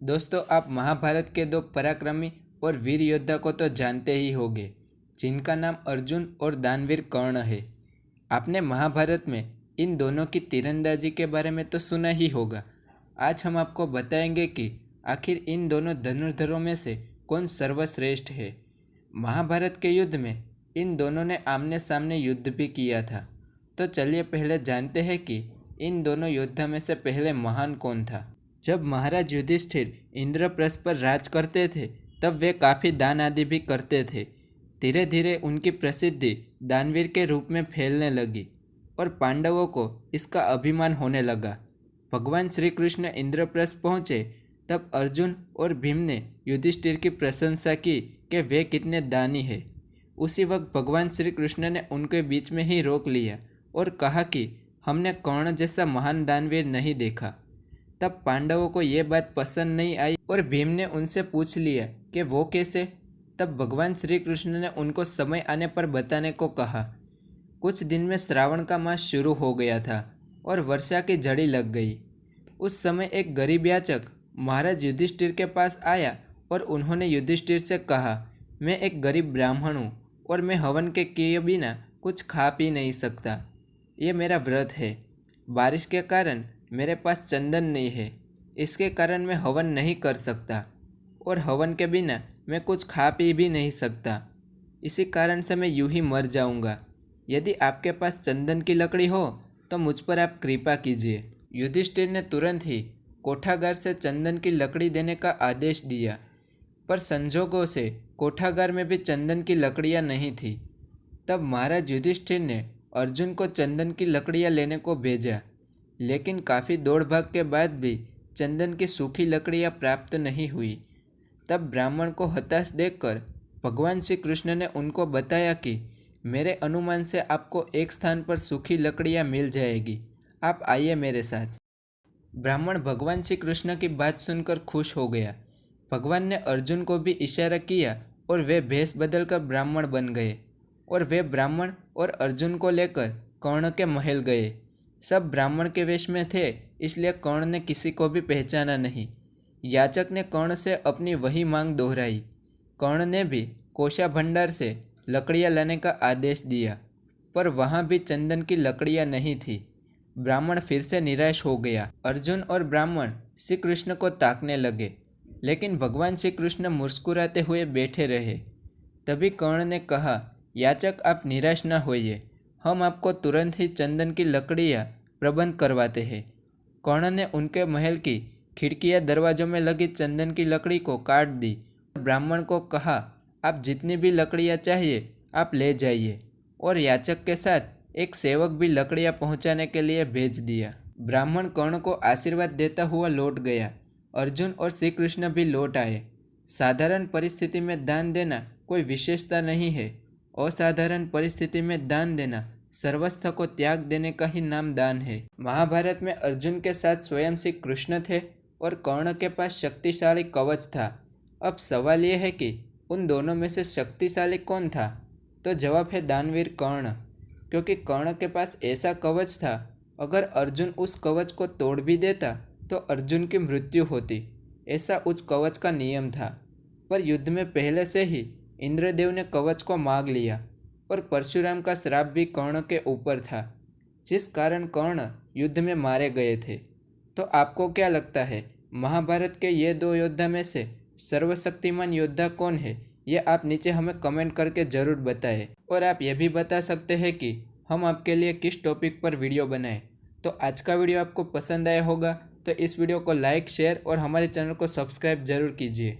दोस्तों, आप महाभारत के दो पराक्रमी और वीर योद्धा को तो जानते ही होंगे, जिनका नाम अर्जुन और दानवीर कर्ण है। आपने महाभारत में इन दोनों की तीरंदाजी के बारे में तो सुना ही होगा। आज हम आपको बताएंगे कि आखिर इन दोनों धनुर्धरों में से कौन सर्वश्रेष्ठ है। महाभारत के युद्ध में इन दोनों ने आमने सामने युद्ध भी किया था। तो चलिए पहले जानते हैं कि इन दोनों योद्धा में से पहले महान कौन था। जब महाराज युधिष्ठिर इंद्रप्रस्थ पर राज करते थे तब वे काफ़ी दान आदि भी करते थे। धीरे धीरे उनकी प्रसिद्धि दानवीर के रूप में फैलने लगी और पांडवों को इसका अभिमान होने लगा। भगवान श्री कृष्ण इंद्रप्रस्थ पहुँचे तब अर्जुन और भीम ने युधिष्ठिर की प्रशंसा की कि वे कितने दानी हैं। उसी वक्त भगवान श्री कृष्ण ने उनके बीच में ही रोक लिया और कहा कि हमने कर्ण जैसा महान दानवीर नहीं देखा। तब पांडवों को ये बात पसंद नहीं आई और भीम ने उनसे पूछ लिया कि वो कैसे। तब भगवान श्री कृष्ण ने उनको समय आने पर बताने को कहा। कुछ दिन में श्रावण का मास शुरू हो गया था और वर्षा की झड़ी लग गई। उस समय एक गरीब याचक महाराज युधिष्ठिर के पास आया और उन्होंने युधिष्ठिर से कहा, मैं एक गरीब ब्राह्मण हूँ और मैं हवन के किए बिना कुछ खा पी नहीं सकता। ये मेरा व्रत है। बारिश के कारण मेरे पास चंदन नहीं है, इसके कारण मैं हवन नहीं कर सकता और हवन के बिना मैं कुछ खा पी भी नहीं सकता। इसी कारण से मैं यूं ही मर जाऊंगा। यदि आपके पास चंदन की लकड़ी हो तो मुझ पर आप कृपा कीजिए। युधिष्ठिर ने तुरंत ही कोठागार से चंदन की लकड़ी देने का आदेश दिया, पर संजोगों से कोठागार में भी चंदन की लकड़ियां नहीं थी। तब महाराज युधिष्ठिर ने अर्जुन को चंदन की लकड़ियां लेने को भेजा, लेकिन काफ़ी दौड़ भाग के बाद भी चंदन की सूखी लकड़ियां प्राप्त नहीं हुई। तब ब्राह्मण को हताश देखकर भगवान श्री कृष्ण ने उनको बताया कि मेरे अनुमान से आपको एक स्थान पर सूखी लकड़ियां मिल जाएगी, आप आइए मेरे साथ। ब्राह्मण भगवान श्री कृष्ण की बात सुनकर खुश हो गया। भगवान ने अर्जुन को भी इशारा किया और वे भेष बदलकर ब्राह्मण बन गए और वे ब्राह्मण और अर्जुन को लेकर कर्ण के महल गए। सब ब्राह्मण के वेश में थे, इसलिए कर्ण ने किसी को भी पहचाना नहीं। याचक ने कर्ण से अपनी वही मांग दोहराई। कर्ण ने भी कोषा भंडार से लकड़ियां लाने का आदेश दिया, पर वहाँ भी चंदन की लकड़ियां नहीं थी। ब्राह्मण फिर से निराश हो गया। अर्जुन और ब्राह्मण श्री कृष्ण को ताकने लगे, लेकिन भगवान श्री कृष्ण मुस्कुराते हुए बैठे रहे। तभी कर्ण ने कहा, याचक आप निराश न होइए, हम आपको तुरंत ही चंदन की लकड़ियाँ प्रबंध करवाते हैं। कर्ण ने उनके महल की खिड़कियाँ दरवाजों में लगी चंदन की लकड़ी को काट दी। ब्राह्मण को कहा, आप जितनी भी लकड़ियाँ चाहिए आप ले जाइए, और याचक के साथ एक सेवक भी लकड़ियाँ पहुँचाने के लिए भेज दिया। ब्राह्मण कर्ण को आशीर्वाद देता हुआ लौट गया। अर्जुन और श्री कृष्ण भी लौट आए। साधारण परिस्थिति में दान देना कोई विशेषता नहीं है। असाधारण परिस्थिति में दान देना सर्वस्व को त्याग देने का ही नाम दान है। महाभारत में अर्जुन के साथ स्वयं श्री कृष्ण थे और कर्ण के पास शक्तिशाली कवच था। अब सवाल यह है कि उन दोनों में से शक्तिशाली कौन था? तो जवाब है दानवीर कर्ण, क्योंकि कर्ण के पास ऐसा कवच था, अगर अर्जुन उस कवच को तोड़ भी देता तो अर्जुन की मृत्यु होती। ऐसा उस कवच का नियम था। पर युद्ध में पहले से ही इंद्रदेव ने कवच को मांग लिया और परशुराम का श्राप भी कर्ण के ऊपर था, जिस कारण कर्ण युद्ध में मारे गए थे। तो आपको क्या लगता है, महाभारत के ये दो योद्धा में से सर्वशक्तिमान योद्धा कौन है? ये आप नीचे हमें कमेंट करके ज़रूर बताएं। और आप ये भी बता सकते हैं कि हम आपके लिए किस टॉपिक पर वीडियो बनाएं। तो आज का वीडियो आपको पसंद आया होगा तो इस वीडियो को लाइक, शेयर और हमारे चैनल को सब्सक्राइब ज़रूर कीजिए।